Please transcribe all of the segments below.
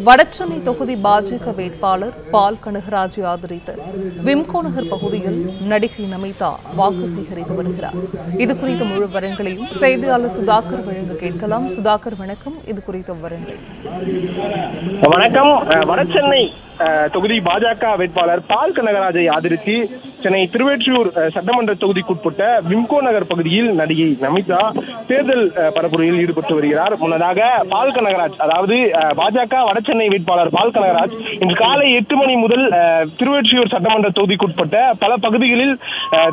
வடசென்னை தொகுதி பாஜக வேட்பாளர் பால் கனகராஜை ஆதரித்து விம்கோ நகர் பகுதியில் நடிகை நமிதா வாக்கு சேகரித்து வருகிறார். இதுகுறித்த முழு விவரங்களையும் செய்தியாளர் சுதாகர் வழங்க கேட்கலாம். சுதாகர் வணக்கம். இது குறித்த விவரங்கள். வணக்கம். வடசென்னை தொகுதி பாஜக வேட்பாளர் பால் கனகராஜை ஆதரித்து சென்னை திருவொற்றியூர் சட்டமன்ற தொகுதிக்குட்பட்ட விம்கோ நகர் பகுதியில் நடிகை நமிதா தேர்தல் பரப்புரையில் ஈடுபட்டு வருகிறார். முன்னதாக பால் கனகராஜ், அதாவது பாஜக வடசென்னை வேட்பாளர் பால் கனகராஜ் இன்று காலை 8 மணி முதல் திருவொற்றியூர் சட்டமன்ற தொகுதிக்குட்பட்ட பல பகுதிகளில்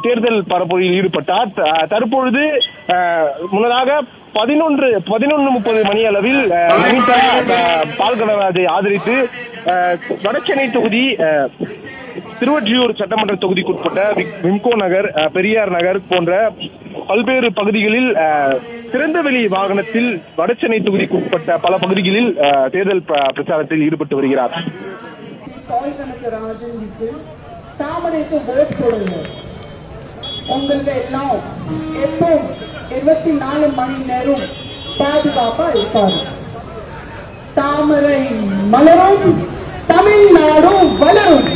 தேர்தல் பரப்புரையில் ஈடுபட்டார். தற்பொழுது முன்னதாக 11:30 மணி அளவில் நமிதா பால் கனகராஜை ஆதரித்து வடசென்னை தொகுதி திருவொற்றியூர் சட்டமன்ற தொகுதிக்குட்பட்ட விம்கோ நகர், பெரியார் நகர் போன்ற பல்வேறு பகுதிகளில் திறந்தவெளி வாகனத்தில் வடசென்னை தொகுதிக்குட்பட்ட பல பகுதிகளில் தேர்தல் பிரச்சாரத்தில் ஈடுபட்டு வருகிறார். உங்களுக்கு எல்லாம் எப்பவும் 24 மணி நேரம் பாதுகாப்பா இருப்பாரு. தாமரை மலரும், தமிழ்நாடும் வளரும்.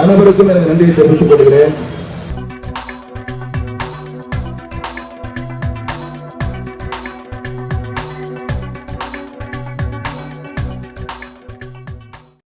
அனைவருக்கும் எனது நன்றியை தெரிவித்துக் கொள்கிறேன்.